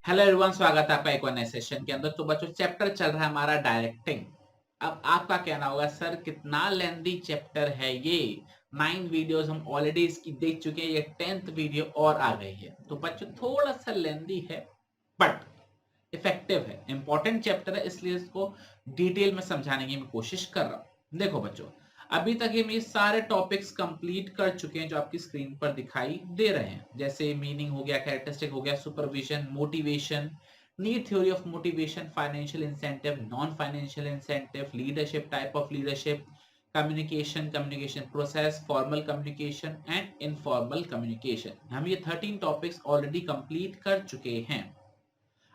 Hello everyone, स्वागत है आपका एक और नए सेशन के अंदर। तो बच्चों, चैप्टर चल रहा है हमारा डायरेक्टिंग। अब आपका कहना होगा सर कितना लेंथी चैप्टर है ये। 9 वीडियोस हम ऑलरेडी इसकी देख चुके हैं, ये 10th वीडियो और आ गई है। तो बच्चों थोड़ा सा लेंथी है बट इफेक्टिव है, इंपॉर्टेंट चैप्टर है, इसलिए इसको डिटेल में समझाने की मैं कोशिश कर रहा हूँ। देखो बच्चों, अभी तक हम ये सारे टॉपिक्स कंप्लीट कर चुके हैं जो आपकी स्क्रीन पर दिखाई दे रहे हैं, जैसे मीनिंग हो गया, कैरेक्टरिस्टिक हो गया, supervision, motivation, need theory of motivation, financial incentive, non financial incentive, leadership, type of leadership, communication, communication process, formal communication and informal communication. हम ये 13 टॉपिक्स ऑलरेडी कंप्लीट कर चुके हैं।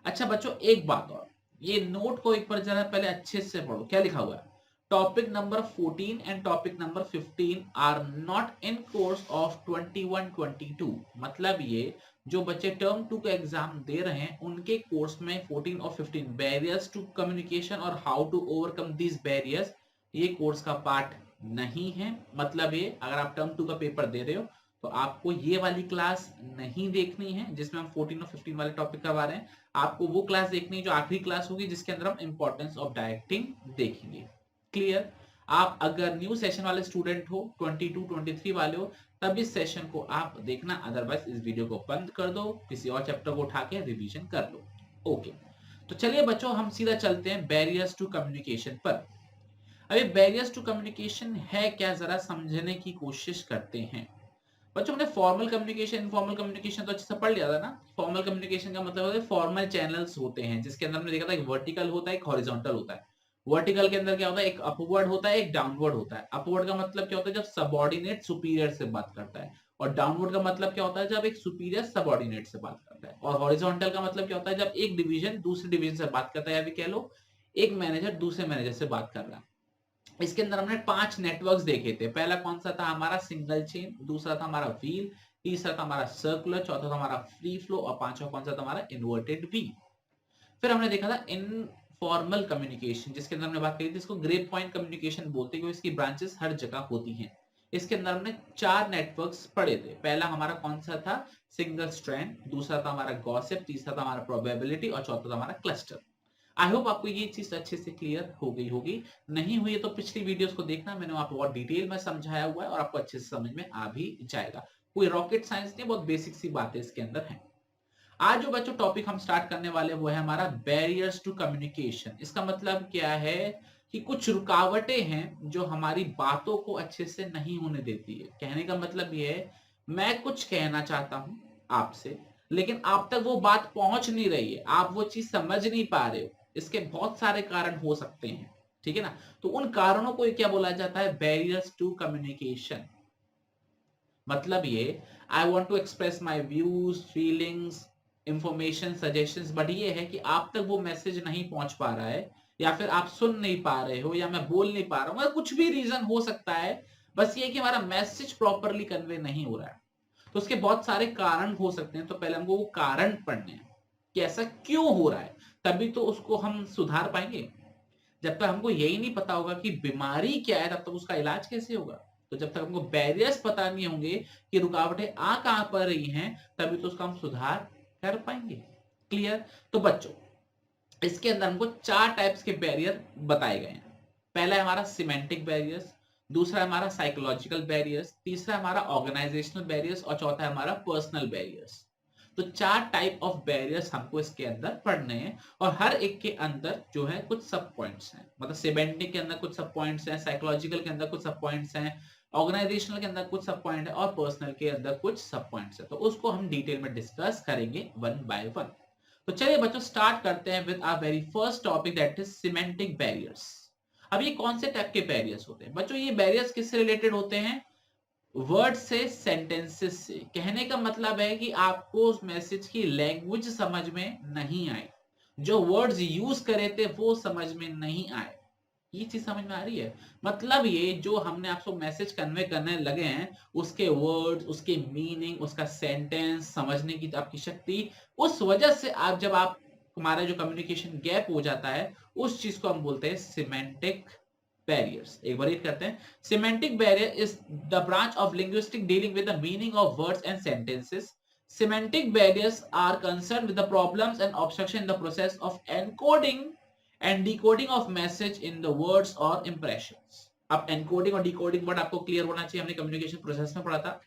अच्छा बच्चों, एक बात और, ये नोट को एक बार जरा पहले अच्छे से पढ़ो। क्या लिखा हुआ है? Topic number 14 and topic number 15 are not in course of 21-22। मतलब ये जो बच्चे टर्म 2 का एग्जाम दे रहे हैं उनके कोर्स में 14 और 15 बैरियर्स टू कम्युनिकेशन और how to overcome this barriers, ये कोर्स का पार्ट नहीं है। मतलब ये अगर आप टर्म 2 का पेपर दे रहे हो तो आपको ये वाली क्लास नहीं देखनी है जिसमें हम 14 और 15 वाले टॉपिक करवा रहे हैं। आपको वो क्लास देखनी है जो आखिरी क्लास होगी जिसके अंदर हम इंपॉर्टेंस ऑफ डायरेक्टिंग देखेंगे। क्लियर? आप अगर न्यू सेशन वाले स्टूडेंट हो, 22-23 वाले हो, तब इस सेशन को आप देखना, अदरवाइज इस वीडियो को बंद कर दो, किसी और चैप्टर को उठा के रिवीजन कर लो। ओके, तो चलिए बच्चों हम सीधा चलते हैं बैरियर्स टू कम्युनिकेशन पर। अभी बैरियर्स टू कम्युनिकेशन है क्या, जरा समझने की कोशिश करते हैं। बच्चों हमने फॉर्मल कम्युनिकेशन, इनफॉर्मल कम्युनिकेशन तो अच्छे से पढ़ लिया था ना। फॉर्मल कम्युनिकेशन का मतलब होता है फॉर्मल चैनल्स होते हैं जिसके अंदर हमने देखा था एक वर्टिकल होता है, एक हॉरिजॉन्टल होता है। वर्टिकल के अंदर क्या होता है, एक अपवर्ड होता है, एक डाउनवर्ड होता है। अपवर्ड का मतलब क्या होता है, जब सबऑर्डिनेट सुपीरियर से बात करता है। और डाउनवर्ड का मतलब क्या होता है, जब एक सुपीरियर सबऑर्डिनेट से बात करता है। और हॉरिजॉन्टल का मतलब क्या होता है, जब एक डिवीजन दूसरे डिवीजन से बात करता है, या भी कह लो एक मैनेजर दूसरे मैनेजर से बात कर रहा है। इसके अंदर हमने 5 नेटवर्क्स देखे थे। पहला कौन सा था हमारा, सिंगल चेन। दूसरा था हमारा व्हील। तीसरा था हमारा सर्कुलर। चौथा था हमारा फ्री फ्लो। और पांचवा कौन सा था हमारा, इन्वर्टेड वी। फिर हमने देखा था इनफॉर्मल कम्युनिकेशन, जिसके अंदर हमने बात करी थी, इसको ग्रेप पॉइंट कम्युनिकेशन बोलते हैं क्योंकि इसकी ब्रांचेस हर जगह होती हैं। इसके अंदर हमने 4 नेटवर्क्स पढ़े थे। पहला हमारा कौन सा था, सिंगल स्ट्रैंड। दूसरा था हमारा गॉसिप। तीसरा था हमारा प्रोबेबिलिटी। और चौथा था हमारा क्लस्टर। आई होप आपको ये चीज अच्छे से क्लियर हो गई होगी। नहीं हुई है तो पिछली वीडियोस को देखना, मैंने आपको बहुत डिटेल में समझाया हुआ है और आपको अच्छे से समझ में आ भी जाएगा। कोई रॉकेट साइंस नहीं, बहुत बेसिक सी बातें इसके अंदर हैं। आज जो बच्चों टॉपिक हम स्टार्ट करने वाले वो है हमारा बैरियर्स टू कम्युनिकेशन। इसका मतलब क्या है कि कुछ रुकावटें हैं जो हमारी बातों को अच्छे से नहीं होने देती है। कहने का मतलब ये है, मैं कुछ कहना चाहता हूं आपसे, लेकिन आप तक वो बात पहुंच नहीं रही है, आप वो चीज समझ नहीं पा रहे हो। इसके बहुत सारे कारण हो सकते हैं, ठीक है ना। तो उन कारणों को क्या बोला जाता है, बैरियर्स टू कम्युनिकेशन। मतलब ये, I want to express my views, feelings, information, suggestions, but ये है कि आप तक वो मैसेज नहीं पहुंच पा रहा है, या फिर आप सुन नहीं पा रहे हो, या मैं बोल नहीं पा रहा हूं, मतलब कुछ भी रीजन हो सकता है। बस ये कि हमारा मैसेज प्रॉपरली कन्वे नहीं हो रहा है। तो उसके बहुत सारे कारण हो सकते हैं। तो पहले हमको वो कारण पढ़ने हैं कि ऐसा क्यों हो रहा है, तभी तो उसको हम सुधार पाएंगे। जब तक हमको यही नहीं पता होगा कि बीमारी क्या है, तब तक उसका इलाज कैसे होगा। तो जब तक हमको बैरियर्स पता नहीं होंगे कि रुकावटें आ कहां पर रही हैं, तभी तो उसका हम सुधार कर पाएंगे। क्लियर? तो बच्चों, इसके अंदर हमको 4 टाइप्स के बैरियर बताए गए हैं। पहला है हमारा सिमेंटिक बैरियर्स। दूसरा है हमारा साइकोलॉजिकल बैरियर्स। तीसरा है हमारा ऑर्गेनाइजेशनल बैरियर्स। और चौथा है हमारा पर्सनल बैरियर्स। तो 4 टाइप ऑफ बैरियर्स हमको इसके अंदर पढ़ने हैं। और हर एक के अंदर जो है कुछ सब पॉइंट्स हैं। मतलब सिमेंटिक के अंदर कुछ सब पॉइंट्स हैं, साइकोलॉजिकल के अंदर कुछ सब पॉइंट्स हैं, ऑर्गेनाइजेशनल के अंदर कुछ सब पॉइंट है, और पर्सनल के अंदर कुछ सब पॉइंट्स है। तो उसको हम डिटेल में डिस्कस करेंगे वन बाय वन। तो चलिए बच्चों स्टार्ट करते हैं with our very first topic, that is semantic barriers. अब ये कौन से टाइप के बैरियर्स होते हैं बच्चों? ये बैरियर्स किससे रिलेटेड होते हैं, वर्ड से, सेंटेंसेस से। कहने का मतलब है कि आपको उस मैसेज की लैंग्वेज समझ में नहीं आई, जो वर्ड्स यूज करे थे वो समझ में नहीं आए। ये चीज समझ में आ रही है? मतलब ये जो हमने आपको मैसेज कन्वे करने लगे हैं, उसके वर्ड्स, उसके मीनिंग, उसका सेंटेंस समझने की आपकी शक्ति, उस वजह से आप जब आप हमारा जो कम्युनिकेशन गैप हो जाता है, उस चीज को हम बोलते हैं सिमेंटिक बैरियर्स। एक बार करते हैं, semantic barrier is the branch of linguistic dealing with the meaning of words and sentences Semantic barriers are concerned with the problems and obstruction in the process of encoding and decoding of message in the words or impressions. अब encoding और decoding word आपको clear होना चाहिए, हमने communication process में पढ़ा था।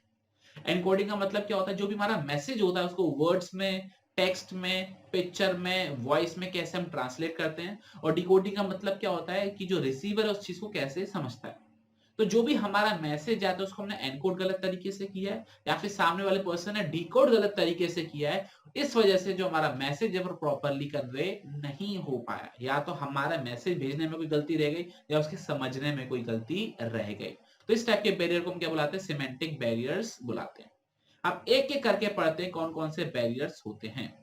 Encoding का मतलब क्या होता है, जो भी हमारा मैसेज होता है उसको वर्ड्स में, टेक्स्ट में, पिक्चर में, वॉइस में कैसे हम ट्रांसलेट करते हैं। और डिकोडिंग का मतलब क्या होता है कि जो रिसीवर है उस चीज को कैसे समझता है। तो जो भी हमारा मैसेज आता है उसको हमने एनकोड गलत तरीके से किया है या फिर सामने वाले पर्सन ने डिकोड गलत तरीके से किया है, इस वजह से जो हमारा मैसेज है वो प्रॉपरली कन्वे नहीं हो पाया। या तो हमारा मैसेज भेजने में कोई गलती रह गई या उसके समझने में कोई गलती रह गई। तो इस टाइप के बैरियर को हम क्या बुलाते हैं, सिमेंटिक बैरियर्स बुलाते हैं। अब एक एक करके पढ़ते हैं कौन कौन से बैरियर्स होते हैं।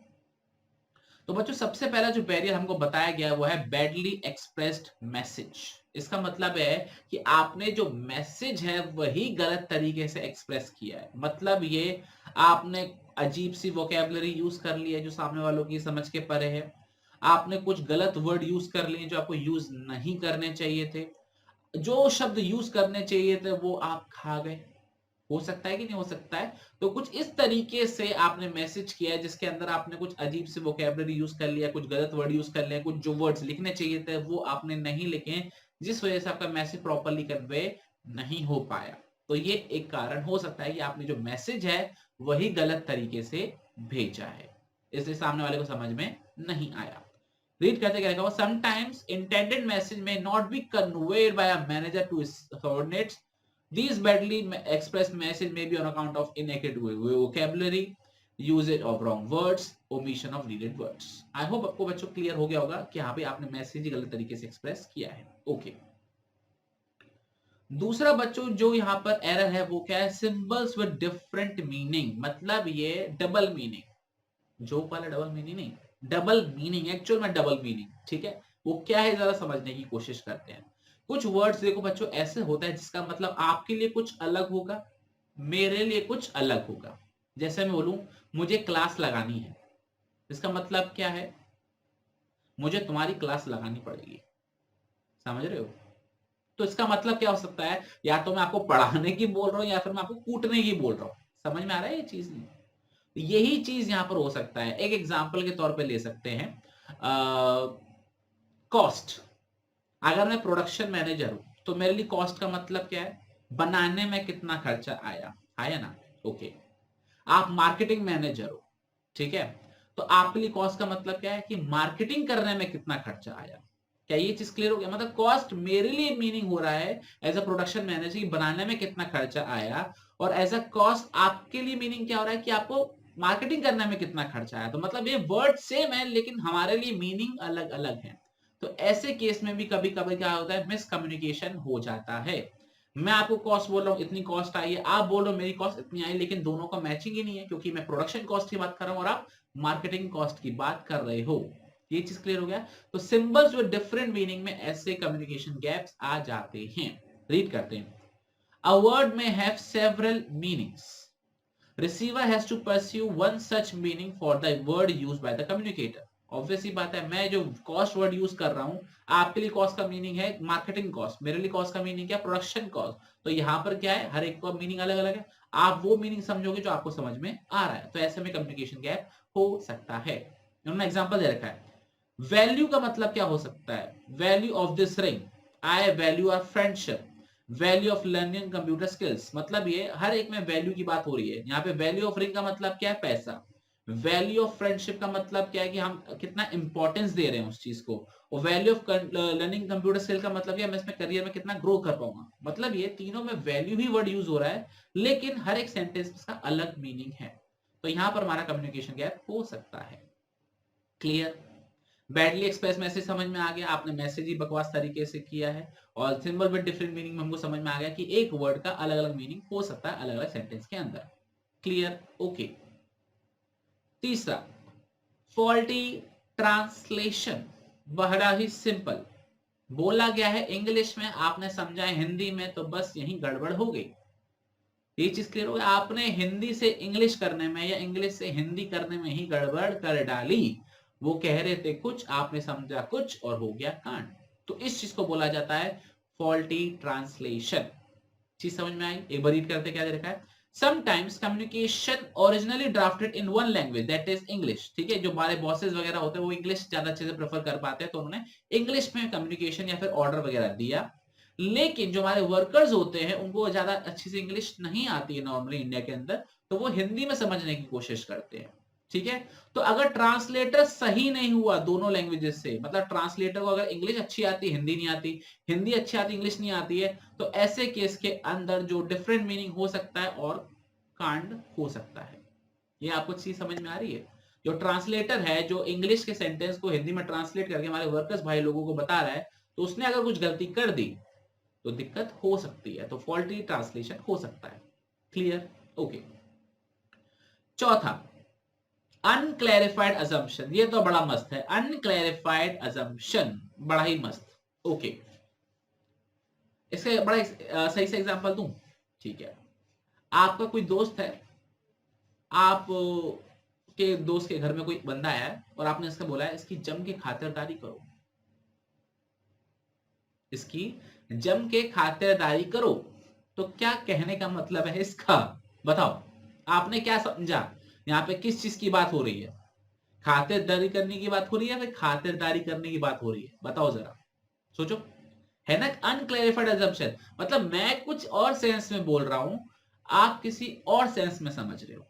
तो बच्चों सबसे पहला जो बैरियर हमको बताया गया वो है बैडली एक्सप्रेस्ड मैसेज। इसका मतलब है कि आपने जो मैसेज है वही गलत तरीके से एक्सप्रेस किया है। मतलब ये आपने अजीब सी वोकैबुलरी यूज कर ली है जो सामने वालों की समझ के परे है, आपने कुछ गलत वर्ड यूज कर लिए जो आपको यूज नहीं करने चाहिए थे, जो शब्द यूज करने चाहिए थे वो आप खा गए। हो सकता है कि नहीं हो सकता है। तो कुछ इस तरीके से आपने मैसेज किया है जिसके अंदर आपने कुछ अजीब से वोकैबुलरी यूज कर लिया, कुछ गलत वर्ड यूज कर लिया, कुछ जो वर्ड्स लिखने चाहिए थे वो आपने नहीं लिखे, जिस वजह से आपका मैसेज प्रॉपर्ली कन्वे नहीं हो पाया। तो ये एक कारण हो सकता है कि आपने जो मैसेज है वही गलत तरीके से भेजा है, इसलिए सामने वाले को समझ में नहीं आया। रीड करते क्या लिखा, sometimes intended message may not be conveyed by a manager to his subordinates. These badly expressed message may be on account of inaccurate vocabulary, usage of wrong words, omission of needed words. I hope आपको बच्चों clear हो गया होगा कि यहाँ पे आपने message ही गलत तरीके से एक्सप्रेस किया है। ओके दूसरा बच्चों जो यहाँ पर एरर है वो क्या है, सिंबल्स विद डिफरेंट मीनिंग। मतलब ये डबल मीनिंग, जो वाला डबल मीनिंग नहीं, डबल मीनिंग, एक्चुअल में डबल मीनिंग। ठीक है, वो क्या है जरा समझने की कोशिश करते हैं। कुछ वर्ड्स देखो बच्चों ऐसे होता है जिसका मतलब आपके लिए कुछ अलग होगा, मेरे लिए कुछ अलग होगा। जैसे मैं बोलूं मुझे क्लास लगानी है, इसका मतलब क्या है, मुझे तुम्हारी क्लास लगानी पड़ेगी। समझ रहे हो? तो इसका मतलब क्या हो सकता है, या तो मैं आपको पढ़ाने की बोल रहा हूं या फिर मैं आपको कूटने की बोल रहा हूं। समझ में आ रहा है ये चीज? नहीं, यही चीज यहां पर हो सकता है। एक एग्जाम्पल के तौर पे ले सकते हैं कॉस्ट। अगर मैं प्रोडक्शन मैनेजर हूं तो मेरे लिए कॉस्ट का मतलब क्या है, बनाने में कितना खर्चा आया, आया ना? ओके। आप मार्केटिंग मैनेजर हो, ठीक है, तो आपके लिए कॉस्ट का मतलब क्या है कि मार्केटिंग करने में कितना खर्चा आया। क्या ये चीज क्लियर हो गया? मतलब कॉस्ट मेरे लिए मीनिंग हो रहा है एज अ प्रोडक्शन मैनेजर की बनाने में कितना खर्चा आया, और एज अ कॉस्ट आपके लिए मीनिंग क्या हो रहा है कि आपको मार्केटिंग करने में कितना खर्चा आया। तो मतलब ये वर्ड सेम है लेकिन हमारे लिए मीनिंग अलग अलग है। तो ऐसे केस में भी कभी कभी क्या होता है, मिसकम्युनिकेशन हो जाता है। मैं आपको कॉस्ट बोल रहा हूँ इतनी कॉस्ट आई है, आप बोल रहे हो मेरी कॉस्ट इतनी आई, लेकिन दोनों का मैचिंग ही नहीं है क्योंकि मैं प्रोडक्शन कॉस्ट की बात कर रहा हूँ और आप मार्केटिंग कॉस्ट की बात कर रहे हो। ये चीज क्लियर हो गया? तो सिंबल्स विद डिफरेंट मीनिंग में ऐसे कम्युनिकेशन गैप्स आ जाते हैं। रीड करते हैं, अ वर्ड में have several meanings, receiver has to pursue one such meaning for the word used by the communicator. Obvious ही बात है, मैं जो कॉस्ट वर्ड यूज कर रहा हूं, आपके लिए कॉस्ट का मीनिंग है मार्केटिंग कॉस्ट, मेरे लिए कॉस्ट का मीनिंग क्या, प्रोडक्शन कॉस्ट। तो यहाँ पर क्या है, हर एक का मीनिंग अलग अलग है। आप वो मीनिंग समझोगे जो आपको समझ में आ रहा है। तो ऐसे में कम्युनिकेशन गैप हो सकता है। उन्होंने एग्जाम्पल दे रखा है, वैल्यू का मतलब क्या हो सकता है, value of this ring, I value our friendship, value of learning computer skills. मतलब ये हर एक में वैल्यू की बात हो रही है। यहाँ पे वैल्यू ऑफ रिंग का मतलब क्या है, पैसा। वैल्यू ऑफ फ्रेंडशिप का मतलब क्या है कि हम कितना इंपॉर्टेंस दे रहे हैं उस चीज को। और value of learning computer skill का मतलब क्या, मैं इसमें करियर में कितना ग्रो कर पाऊंगा। मतलब ये तीनों में वैल्यू ही वर्ड यूज हो रहा है लेकिन हर एक सेंटेंस का अलग मीनिंग है। तो यहाँ पर हमारा कम्युनिकेशन गैप हो सकता है। क्लियर? बैडली एक्सप्रेस मैसेज समझ में आ गया, आपने मैसेज ही बकवास तरीके से किया है। और सिंबल विद डिफरेंट मीनिंग में हमको समझ में आ गया कि एक वर्ड का अलग अलग मीनिंग हो सकता है अलग अलग सेंटेंस के अंदर। क्लियर? ओके। तीसरा, फॉल्टी ट्रांसलेशन। बड़ा ही सिंपल, बोला गया है इंग्लिश में, आपने समझा है हिंदी में, तो बस यही गड़बड़ हो गई। ये चीज क्लियर हो गई? आपने हिंदी से इंग्लिश करने में या इंग्लिश से हिंदी करने में ही गड़बड़ कर डाली। वो कह रहे थे कुछ, आपने समझा कुछ और हो गया कांड। तो इस चीज को बोला जाता है फॉल्टी ट्रांसलेशन। चीज समझ में आई? एक बार रीड करते क्या दे रखा है, sometimes communication originally drafted in one language that is English, ठीक है, जो हमारे बॉसेस वगैरह होते हैं वो इंग्लिश ज्यादा अच्छे से प्रेफर कर पाते हैं, तो उन्होंने इंग्लिश में कम्युनिकेशन या फिर ऑर्डर वगैरह दिया। लेकिन जो हमारे वर्कर्स होते हैं उनको ज्यादा अच्छी से इंग्लिश नहीं आती है नॉर्मली इंडिया के अंदर, तो वो हिंदी में समझने की कोशिश करते हैं, ठीक है। तो अगर ट्रांसलेटर सही नहीं हुआ दोनों लैंग्वेजेस से, मतलब ट्रांसलेटर को अगर इंग्लिश अच्छी आती हिंदी नहीं आती, हिंदी अच्छी आती इंग्लिश नहीं आती है, तो ऐसे केस के अंदर जो डिफरेंट मीनिंग हो सकता है और कांड हो सकता है। ये आपको चीज समझ में आ रही है? जो ट्रांसलेटर है जो इंग्लिश के सेंटेंस को हिंदी में ट्रांसलेट करके हमारे वर्कर्स भाई लोगों को बता रहा है, तो उसने अगर कुछ गलती कर दी तो दिक्कत हो सकती है, तो फॉल्टी ट्रांसलेशन हो सकता है। क्लियर? ओके। चौथा, अनक्लैरिफाइड असम्पशन, ये तो बड़ा मस्त है, अनक्लैरिफाइड असम्पशन बड़ा ही मस्त। ओके, इसके बड़ा सही से एग्जांपल दूं? ठीक है, आपका कोई दोस्त है, आप के दोस्त के घर में कोई बंदा आया है और आपने इसका बोला है इसकी जम के खातिरदारी करो, इसकी जम के खातिरदारी करो, तो क्या कहने का मतलब है इसका? बताओ, आपने क्या समझा? यहाँ पे किस चीज की बात हो रही है? खातिरदारी करने की बात हो रही है या फिर खातिरदारी करने की बात हो रही है? बताओ जरा, सोचो। है ना अनक्लैरिफाइड असम्पशन, मतलब मैं कुछ और सेंस में बोल रहा हूं, आप किसी और सेंस में समझ रहे हो,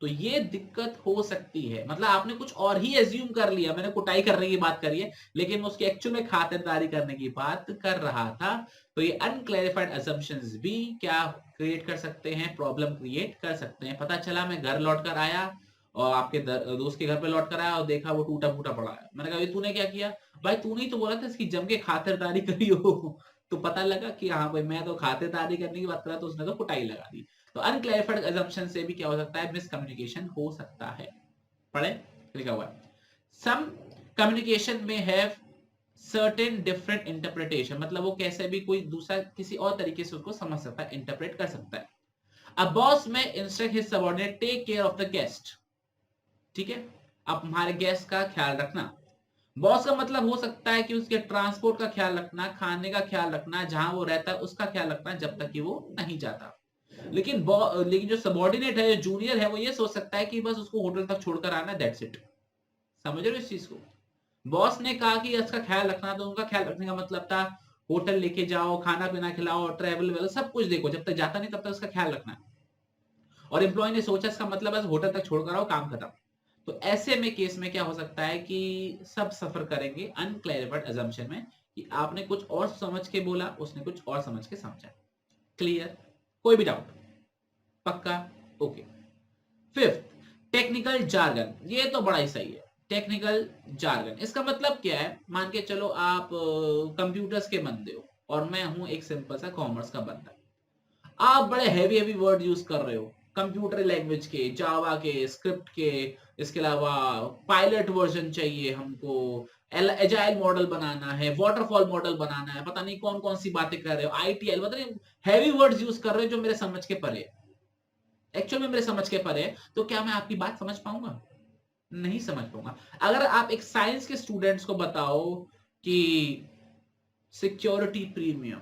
तो ये दिक्कत हो सकती है। मतलब आपने कुछ और ही एज्यूम कर लिया, मैंने कुटाई करने की बात करी है लेकिन उसकी एक्चुअल में खातिरदारी करने की बात कर रहा था। तो ये अनक्लैरिफाइड असम्पशंस भी क्या क्रिएट कर सकते हैं? प्रॉब्लम क्रिएट कर सकते हैं। पता चला मैं घर लौट कर आया और आपके दोस्त के घर पे लौट कर आया और देखा वो टूटा फूटा पड़ा है, मैंने कहा तूने क्या किया? भाई तूने ही तो बोला था इसकी जम के खातिरदारी करी हो। तो पता लगा कि हाँ भाई मैं तो खातिरदारी करने की बात कर रहा, तो उसने तो कुटाई लगा दी। तो अनक्लैरिफाइड असम्पशन से भी क्या हो सकता है? मिसकम्युनिकेशन हो सकता है। पढ़े, लिखा हुआ है सम कम्युनिकेशन में हैव सर्टेन डिफरेंट इंटरप्रिटेशन, मतलब वो कैसे भी कोई दूसरा किसी और तरीके से उसको समझ सकता है, इंटरप्रेट कर सकता है। A boss may instruct his subordinate take care of the guest, ठीक है, अब हमारे गेस्ट का ख्याल रखना। बॉस का मतलब हो सकता है कि उसके ट्रांसपोर्ट का ख्याल रखना, खाने का ख्याल रखना, जहां वो रहता है उसका ख्याल रखना जब तक कि वो नहीं जाता। लेकिन जो सबॉर्डिनेट है, जो जूनियर है, वो ये सोच सकता है कि बस उसको होटल तक छोड़कर आना, दैट्स इट। समझ रहे हो इस चीज को? बॉस ने कहा कि इसका ख्याल रखना, तो उनका ख्याल रखने का मतलब था होटल लेके जाओ, खाना पीना खिलाओ, ट्रैवल वेल सब कुछ देखो, जब तक जाता नहीं तब तक उसका ख्याल रखना। और एम्प्लॉय ने सोचा इसका मतलब बस होटल तक छोड़कर आओ, काम खत्म। तो ऐसे में केस में क्या हो सकता है कि सब सफर करेंगे अनक्लैरिफाइड असम्पशन में, कि आपने कुछ और समझ के बोला, उसने कुछ और समझ के समझा। क्लियर? कोई भी डाउट? पक्का? ओके। फिफ्थ, टेक्निकल जार्गन, ये तो बड़ा ही सही है। टेक्निकल जार्गन इसका मतलब क्या है? मान के चलो आप कंप्यूटर्स के बंदे हो और मैं हूं एक सिंपल सा कॉमर्स का बंदा, आप बड़े हैवी हैवी वर्ड यूज कर रहे हो कंप्यूटर लैंग्वेज के, जावा के, स्क्रिप्ट के, इसके अलावा पायलट वर्जन चाहिए हमको, एजाइल मॉडल बनाना है, वाटरफॉल मॉडल बनाना है, पता नहीं कौन कौन सी बातें कर रहे हो, आईटीएल, मतलब हैवी वर्ड्स यूज कर रहे हो जो मेरे समझ के परे, एक्चुअल में मेरे समझ के परे है। तो क्या मैं आपकी बात समझ पाऊंगा? नहीं समझ पाऊंगा। अगर आप एक साइंस के स्टूडेंट्स को बताओ कि security premium,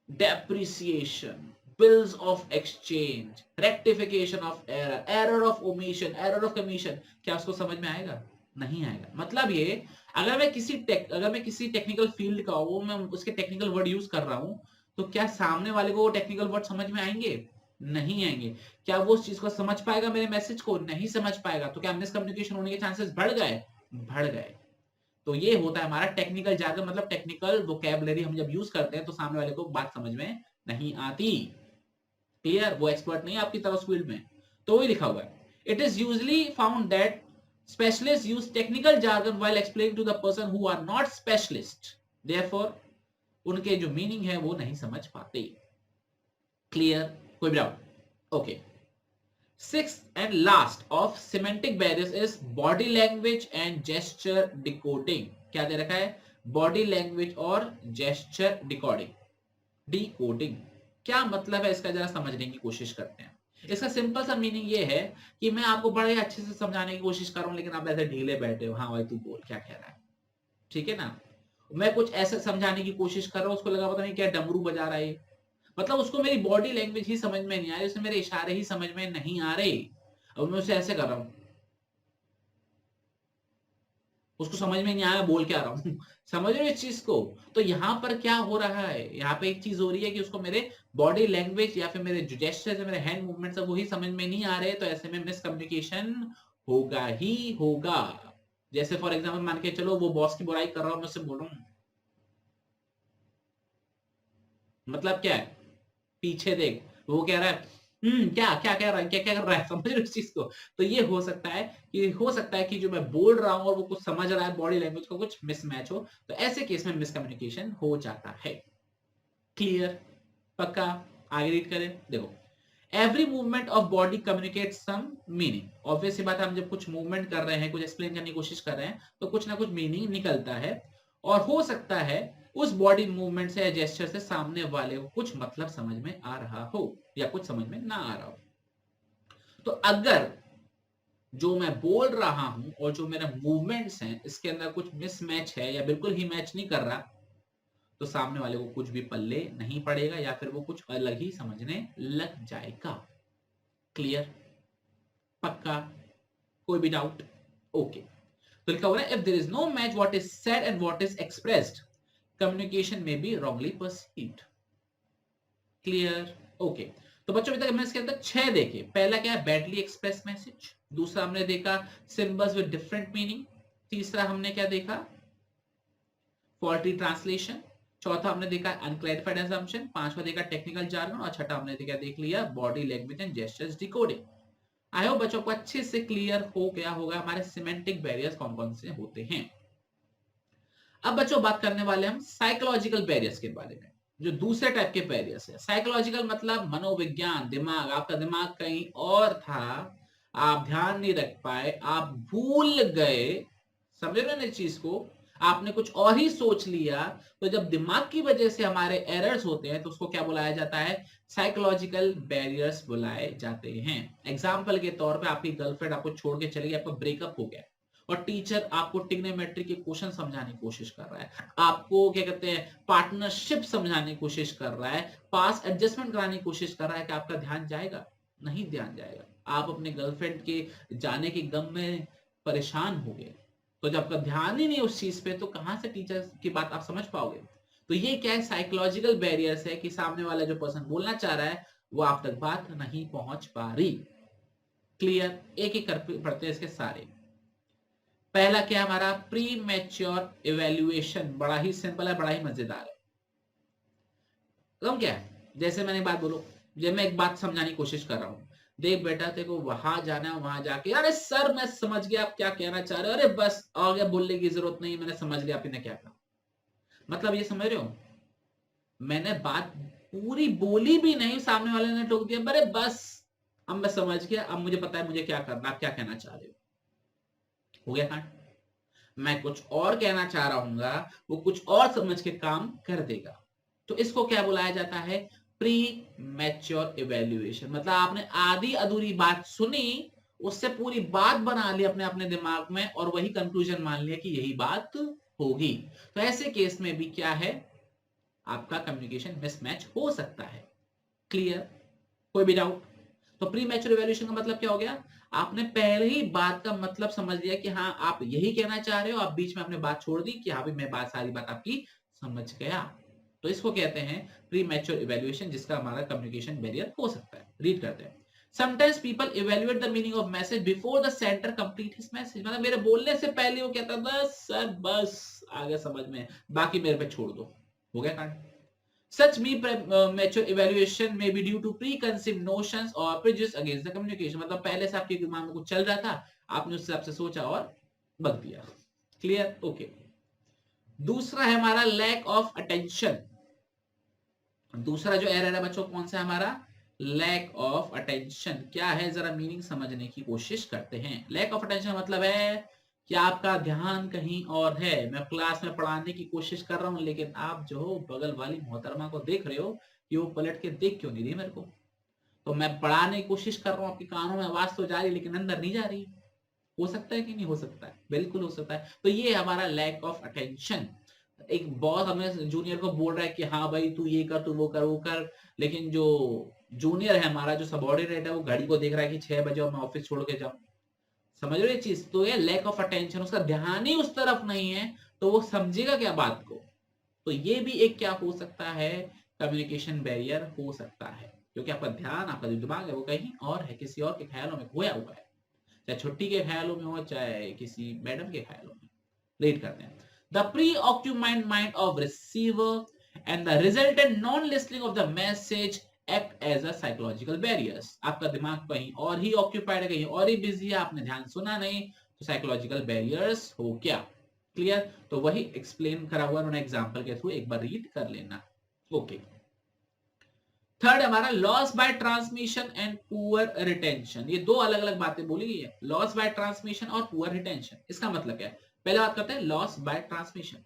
depreciation, bills of exchange, rectification of error, error of omission, error of commission, क्या उसको समझ में आएगा? नहीं आएगा। मतलब ये, अगर मैं किसी टेक्निकल फील्ड का हूं, मैं उसके टेक्निकल वर्ड यूज कर रहा हूं, तो क्या सामने वाले को वो टेक्निकल वर्ड समझ में आएंगे? नहीं आएंगे। क्या वो उस चीज को समझ पाएगा, मेरे मैसेज को? नहीं समझ पाएगा। तो क्या मिसकम्युनिकेशन होने के चांसेस बढ़ गए? बढ़ गए। तो ये होता है हमारा टेक्निकल जार्गन, मतलब टेक्निकल वोकैबुलरी हम जब यूज करते हैं तो सामने वाले को बात समझ में नहीं आती। क्लियर? वो एक्सपर्ट नहीं है आपकी तरह उस फील्ड में। तो वही लिखा हुआ है, it is usually found that specialist use technical jargon while explaining to the person who are not specialist, therefore उनके जो मीनिंग है वो नहीं समझ पाते। क्लियर? कोई doubt? Okay. Sixth and last of semantic barriers is body language and gesture decoding. क्या दे रखा है? बॉडी लैंग्वेज और जेस्चर डिकोडिंग क्या मतलब है इसका? जरा समझने की कोशिश करते हैं। इसका सिंपल सा मीनिंग ये है कि मैं आपको बड़े अच्छे से समझाने की कोशिश कर रहा हूं, लेकिन आप ऐसे ढीले बैठे हो। हाँ भाई तू बोल, क्या कह रहा है? ठीक है ना? मैं कुछ ऐसे समझाने की कोशिश कर रहा हूं, उसको लगा पता नहीं क्या डमरू बजा रहा है, मतलब उसको मेरी बॉडी लैंग्वेज ही समझ में नहीं आ रही, उसे मेरे इशारे ही समझ में नहीं आ रहे, अब मैं उसे ऐसे कर रहा हूं, उसको समझ में नहीं आया बोल क्या रहा हूं समझ रहे हो इस चीज को? तो यहां पर क्या हो रहा है, यहाँ पे एक चीज हो रही है कि उसको मेरे बॉडी लैंग्वेज या फिर मेरे जो जेस्चर्स है, मेरे हैंड मूवमेंट्स है, वो ही समझ में नहीं आ रहे, तो ऐसे में मिसकम्युनिकेशन होगा ही होगा। जैसे फॉर एग्जाम्पल मान के चलो वो बॉस की बुराई कर रहा हूं, मैं उससे बोल रहा हूं, मतलब क्या है, पीछे देख, वो कह रहा है क्या क्या कह रहा है, क्या क्या कर रहा है, समझ रहे हो इस चीज को? तो ये हो सकता है कि जो मैं बोल रहा हूं और वो कुछ समझ रहा है, बॉडी लैंग्वेज को कुछ मिसमैच हो, तो ऐसे केस में मिसकम्युनिकेशन हो जाता है। क्लियर? पक्का? आगे रीड करें, देखो, every movement of body communicate some meaning. Obvious बात है, हम जब कुछ मूवमेंट कर रहे हैं, कुछ एक्सप्लेन करने की कोशिश कर रहे हैं, तो कुछ ना कुछ मीनिंग निकलता है, और हो सकता है उस बॉडी मूवमेंट से या जेस्चर से सामने वाले को कुछ मतलब समझ में आ रहा हो या कुछ समझ में ना आ रहा हो। तो अगर जो मैं बोल रहा हूं और जो मेरा मूवमेंट्स हैं इसके अंदर कुछ मिसमैच है या बिल्कुल ही मैच नहीं कर रहा, तो सामने वाले को कुछ भी पल्ले नहीं पड़ेगा या फिर वो कुछ अलग ही समझने लग जाएगा। क्लियर? पक्का? कोई भी डाउट? ओके। तो लिखा हुआ है, if there is no match what is said and what is expressed, communication में be wrongly perceived. Clear? Okay. तो बच्चों अभी तक हमने इसके अंदर 6 देखे। पहला क्या है, बैडली एक्सप्रेस मैसेज। दूसरा हमने देखा सिंबल्स विद डिफरेंट मीनिंग। तीसरा हमने क्या देखा, फॉल्टी ट्रांसलेशन। चौथा हमने देखा अनक्लैरिफाइड असम्पशन। पांचवा देखा टेक्निकल जार्गन, और छठा हमने देख लिया body language and gestures decoding. I hope बच्चों को अच्छे से क्लियर हो गया होगा हमारे सिमेंटिक बैरियर्स कौन कौन से होते हैं। अब बच्चों बात करने वाले हम साइकोलॉजिकल बैरियर्स के बारे में, जो दूसरे टाइप के बैरियर्स है। साइकोलॉजिकल मतलब मनोविज्ञान, दिमाग, आपका दिमाग कहीं और था, आप ध्यान नहीं रख पाए, आप भूल गए, समझ रहे ना इस चीज को, आपने कुछ और ही सोच लिया। तो जब दिमाग की वजह से हमारे एरर्स होते हैं तो उसको क्या बुलाया जाता है, साइकोलॉजिकल बैरियर्स बुलाए जाते हैं। एग्जाम्पल के तौर पे आपकी गर्लफ्रेंड आपको छोड़ के चली गई, आपका ब्रेकअप हो गया, और टीचर आपको ट्रिग्नोमेट्री के क्वेश्चन समझाने की कोशिश कर रहा है, आपको क्या कहते हैं पार्टनरशिप समझाने की कोशिश कर रहा है, पास एडजस्टमेंट कराने की कोशिश कर रहा है, कि आपका ध्यान जाएगा? नहीं ध्यान जाएगा। आप अपने गर्लफ्रेंड के जाने के गम में परेशान हो गए, तो जब आपका ध्यान ही नहीं उस चीज पे, तो कहां से टीचर की बात आप समझ पाओगे? तो ये क्या है, साइकोलॉजिकल बैरियर्स है, कि सामने वाला जो पर्सन बोलना चाह रहा है वो आप तक बात नहीं पहुंच पा रही। क्लियर? एक एक कर पढ़ते हैं इसके सारे। पहला क्या हमारा, प्री मैच्योर इवेल्युएशन। बड़ा ही सिंपल है, बड़ा ही मजेदार है। तो क्या है, जैसे मैंने बात बोलो, जब मैं एक बात समझाने की कोशिश कर रहा हूं, देख बेटा तेरे को वहां जाना है, वहां जाके, अरे सर मैं समझ गया आप क्या कहना चाह रहे हो, अरे बस आगे बोलने की जरूरत नहीं, मैंने समझ लिया आपने क्या कहा। मतलब ये समझ रहे हो, मैंने बात पूरी बोली भी नहीं, सामने वाले ने टोक दिया, अरे बस अब मैं समझ गया, अब मुझे पता है मुझे क्या करना, आप क्या कहना चाह रहे हो गया कांड। मैं कुछ और कहना चाह रहा हूँ, वो कुछ और समझ के काम कर देगा। तो इसको क्या बुलाया जाता है, प्री मैच्योर इवेल्युएशन। मतलब आपने आधी अधूरी बात सुनी, उससे पूरी बात बना ली अपने अपने दिमाग में, और वही कंक्लूजन मान लिया कि यही बात होगी। तो ऐसे केस में भी क्या है, आपका कम्युनिकेशन मिसमैच हो सकता है। क्लियर? कोई भी डाउट? तो प्री मैच्योर इवैल्यूएशन का मतलब क्या हो गया, आपने पहले ही बात का मतलब समझ लिया कि हाँ आप यही कहना चाह रहे हो, आप बीच में आपने बात छोड़ दी कि हाँ भी मैं सारी बात आपकी समझ गया। तो इसको कहते हैं प्री मैच्योर इवैल्यूएशन, जिसका हमारा कम्युनिकेशन बैरियर हो सकता है। रीड करते हैं। Sometimes people evaluate the meaning of message before the sender complete his message। मतलब मेरे बोलने से पहले वो कहता बस सर बस आगे समझ में, बाकी मेरे पे छोड़ दो। हो गया कांड। Such mature evaluation may be due to preconceived notions or prejudice against the communication। मतलब पहले से आपके दिमाग में कुछ चल रहा था, आपने उस हिसाब से सोचा और बक दिया। क्लियर? ओके। दूसरा है हमारा लैक ऑफ अटेंशन। दूसरा जो एरर है बच्चों कौन सा है हमारा, लैक ऑफ अटेंशन। क्या है, जरा मीनिंग समझने की कोशिश करते हैं। लैक ऑफ अटेंशन मतलब है कि आपका ध्यान कहीं और है, मैं क्लास में पढ़ाने की कोशिश कर रहा हूं, लेकिन आप जो हो बगल वाली मोहतरमा को देख रहे हो कि वो पलट के देख क्यों नहीं रही मेरे को। तो मैं पढ़ाने की कोशिश कर रहा हूँ, आपके कानों में आवाज तो जा रही है लेकिन अंदर नहीं जा रही। हो सकता है कि नहीं हो सकता है? बिल्कुल हो सकता है। तो ये हमारा लैक ऑफ अटेंशन। एक बॉस हमें जूनियर को बोल रहा है कि हाँ भाई तू ये कर, तू वो कर, वो कर, लेकिन जो जूनियर है हमारा, जो सबॉर्डिनेट है, वो घड़ी को देख रहा है कि 6 बजे और मैं ऑफिस छोड़ के जाऊं। समझ रहे हो ये चीज? तो ये लैक ऑफ अटेंशन, उसका ध्यान ही उस तरफ नहीं है, तो वो समझेगा क्या बात को? तो ये भी एक क्या हो सकता है, कम्युनिकेशन बैरियर हो सकता है, क्योंकि आपका ध्यान, आपका जो दिमाग है वो कहीं और है, किसी और के ख्यालों में खोया हुआ है, चाहे छुट्टी के ख्यालों में हो, चाहे किसी मैडम के ख्यालों में। रीड करते हैं। The preoccupied mind of receiver and the resultant non-listening of the message act as a psychological barriers। आपका दिमाग कहीं और ही ऑक्यूपाइड है, कहीं और ही बिजी है, आपने ध्यान सुना नहीं, तो साइकोलॉजिकल बैरियर्स हो क्या? क्लियर? तो वही एक्सप्लेन करा हुआ उन्होंने एग्जांपल के थ्रू, एक बार रीड कर लेना। ओके। थर्ड हमारा loss by transmission and poor retention. ये दो अलग अलग बातें बोली गई है, लॉस बाय ट्रांसमिशन और पुअर रिटेंशन। इसका मतलब क्या है? पहले बात करते हैं लॉस बाय ट्रांसमिशन।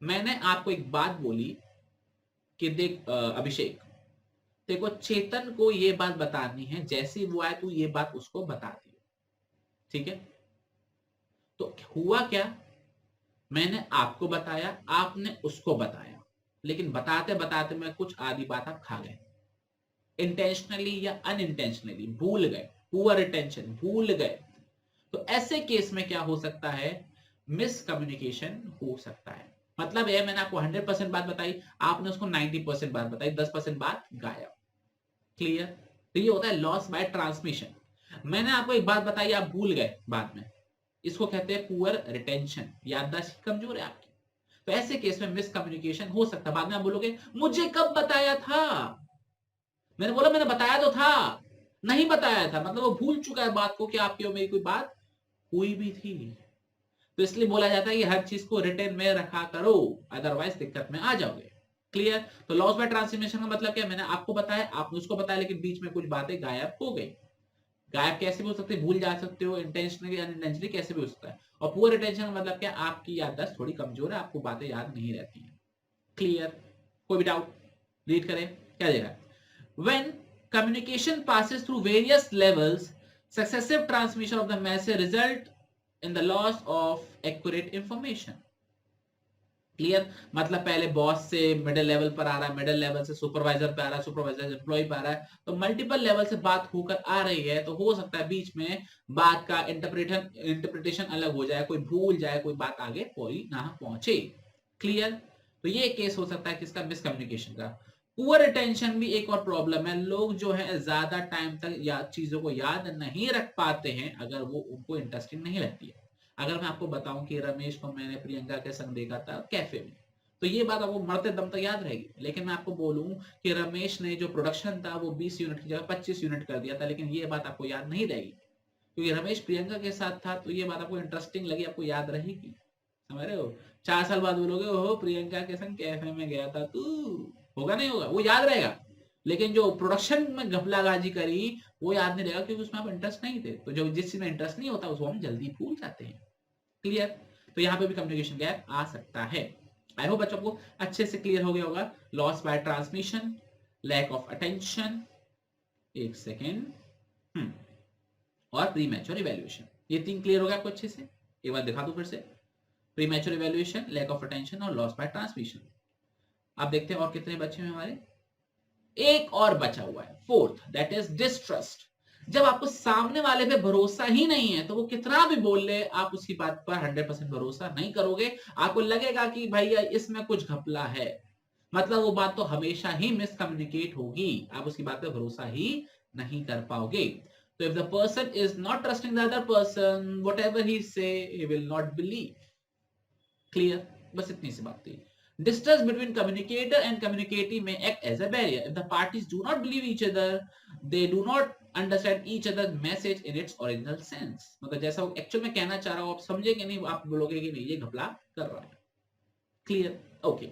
मैंने आपको एक बात बोली कि देख अभिषेक, देखो चेतन को ये बात बतानी है, जैसे वो आए तू ये बात उसको बता दी, ठीक है? तो हुआ क्या, मैंने आपको बताया, आपने उसको बताया, लेकिन बताते बताते मैं कुछ आधी बात आप खा गए, इंटेंशनली या अनइंटेंशनली भूल गए, पुअर रिटेंशन, भूल गए। तो ऐसे केस में क्या हो सकता है, मिसकम्युनिकेशन हो सकता है। मतलब है मैंने आपको 100% बात बताई, आपने उसको 90% बात बताई, 10% बात गायब। क्लियर? तो ये होता है लॉस बाय ट्रांसमिशन। मैंने आपको एक बात बताई, आप भूल गए बाद में, इसको कहते हैं पुअर रिटेंशन, याददाश्त कमजोर है आपकी। तो ऐसे केस में मिसकम्युनिकेशन हो सकता है। बाद में आप बोलोगे मुझे कब बताया था, मैंने बोला मैंने बताया तो था, नहीं बताया था, मतलब वो भूल चुका है बात को कि आपकी और मेरी कोई बात हुई भी थी। तो इसलिए बोला जाता है कि हर चीज को रिटेन में रखा करो, अदरवाइज दिक्कत में आ जाओगे। क्लियर? तो लॉस बाय ट्रांसफॉर्मेशन का मतलब क्या, मैंने आपको बताया, आपने उसको बताया, लेकिन बीच में कुछ बातें गायब हो गई। गायब कैसे भी हो सकती है, भूल जा सकते हो, इंटेंशनली अनइंटेंशनली कैसे भी हो सकता है। और पुअर रिटेंशन का मतलब क्या, आपकी याददाश्त थोड़ी कमजोर है, आपको बातें याद नहीं रहती है। क्लियर? कोई भी डाउट? रीड करें, क्या देगा? When communication passes through various levels, successive transmission of the message result in the loss of accurate information। Clear? मतलब पहले बॉस से मिडिल लेवल पर आ रहा है, मिडिल लेवल से सुपरवाइजर पे आ रहा है, सुपरवाइजर से एम्प्लॉय पे आ रहा है, तो मल्टीपल लेवल से बात होकर आ रही है, तो हो सकता है बीच में बात का इंटरप्रिटेशन अलग हो जाए, कोई भूल जाए, कोई बात आगे पूरी ना पहुंचे। क्लियर? तो ये केस हो सकता है किसका, मिसकम्युनिकेशन का। पुअर अटेंशन भी एक और प्रॉब्लम है, लोग जो है ज्यादा टाइम तक चीजों को याद नहीं रख पाते हैं अगर वो उनको इंटरेस्टिंग नहीं लगती है। अगर मैं आपको बताऊं कि रमेश को मैंने प्रियंका के संग देखा था कैफे में, तो ये बात आपको मरते दम तक याद रहेगी। लेकिन मैं आपको बोलूं कि रमेश ने जो प्रोडक्शन था वो 20 यूनिट की जगह 25 यूनिट कर दिया था, लेकिन ये बात आपको याद नहीं रहेगी, क्योंकि रमेश प्रियंका के साथ था, तो ये बात आपको इंटरेस्टिंग लगी, आपको याद रहेगी। समझ रहे हो? 4 साल बाद बोलोगे ओहो प्रियंका के संग कैफे में गया था तू, होगा नहीं होगा, वो याद रहेगा। लेकिन जो प्रोडक्शन में घपलाबाजी करी वो याद नहीं रहेगा, क्योंकि उसमें आप इंटरेस्ट नहीं थे। तो जो जिस चीज में इंटरेस्ट नहीं होता उसको हम जल्दी भूल जाते हैं। क्लियर? तो यहाँ पे भी कम्युनिकेशन गैप आ सकता है। आई होप बच्चों को अच्छे से क्लियर हो गया होगा। Loss by transmission, lack of attention, एक सेकेंड, और प्री मैच्योर इवैल्यूएशन, ये 3 क्लियर हो गया आपको अच्छे से? एक बार दिखा दूं फिर से, premature evaluation, lack of attention और लॉस बाय ट्रांसमिशन। आप देखते हैं और कितने बचे हैं हमारे, एक और बचा हुआ है, फोर्थ, दैट इज डिस्ट्रस्ट। जब आपको सामने वाले पे भरोसा ही नहीं है, तो वो कितना भी बोल ले, आप उसकी बात पर 100% भरोसा नहीं करोगे। आपको लगेगा कि भैया इसमें कुछ घपला है, मतलब वो बात तो हमेशा ही मिसकम्युनिकेट होगी, आप उसकी बात पे भरोसा ही नहीं कर पाओगे। तो if the person is not trusting the other person, whatever he says he will not believe. Clear? बस इतनी सी बात थी। Distance between communicator and communicatee may act as a barrier. If the parties do not believe each other, they do not understand each other's message in its original sense. मतलब जैसा वो actual में कहना चाह रहा हो आप समझेंगे नहीं, आप बोलोगे कि नहीं ये घपला कर रहा है। क्लियर? ओके।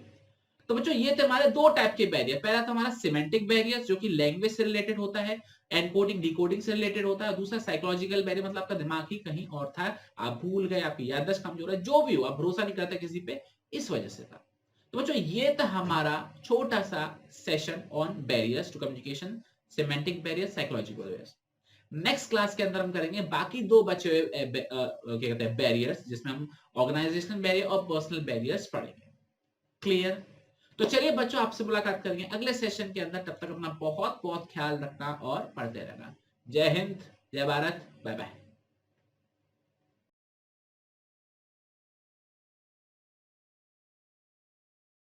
तो बच्चों ये थे हमारे दो टाइप के बैरियर। पहला था हमारा सिमेंटिक बैरियर, जो कि लैंग्वेज से रिलेटेड होता है, एनकोडिंग डिकोडिंग से रिलेटेड होता है। दूसरा साइकोलॉजिकल बैरियर, मतलब आपका दिमाग ही कहीं और था, आप भूल गए, आपकी याददाश्त कमजोर है, जो भी हो आप भरोसा नहीं करते किसी पे, इस वजह से था। तो बच्चों ये था हमारा छोटा सा session on barriers to communication, semantic barrier, psychological barriers. Next class के अंदर हम करेंगे बाकी दो बचे हुए क्या कहते हैं बैरियर्स, जिसमें हम ऑर्गेनाइजेशनल बैरियर और पर्सनल बैरियर्स पढ़ेंगे। क्लियर? तो चलिए बच्चों, आपसे मुलाकात करेंगे अगले सेशन के अंदर। तब तक अपना बहुत बहुत ख्याल रखना और पढ़ते रहना। जय हिंद, जय भारत, बाय बाय।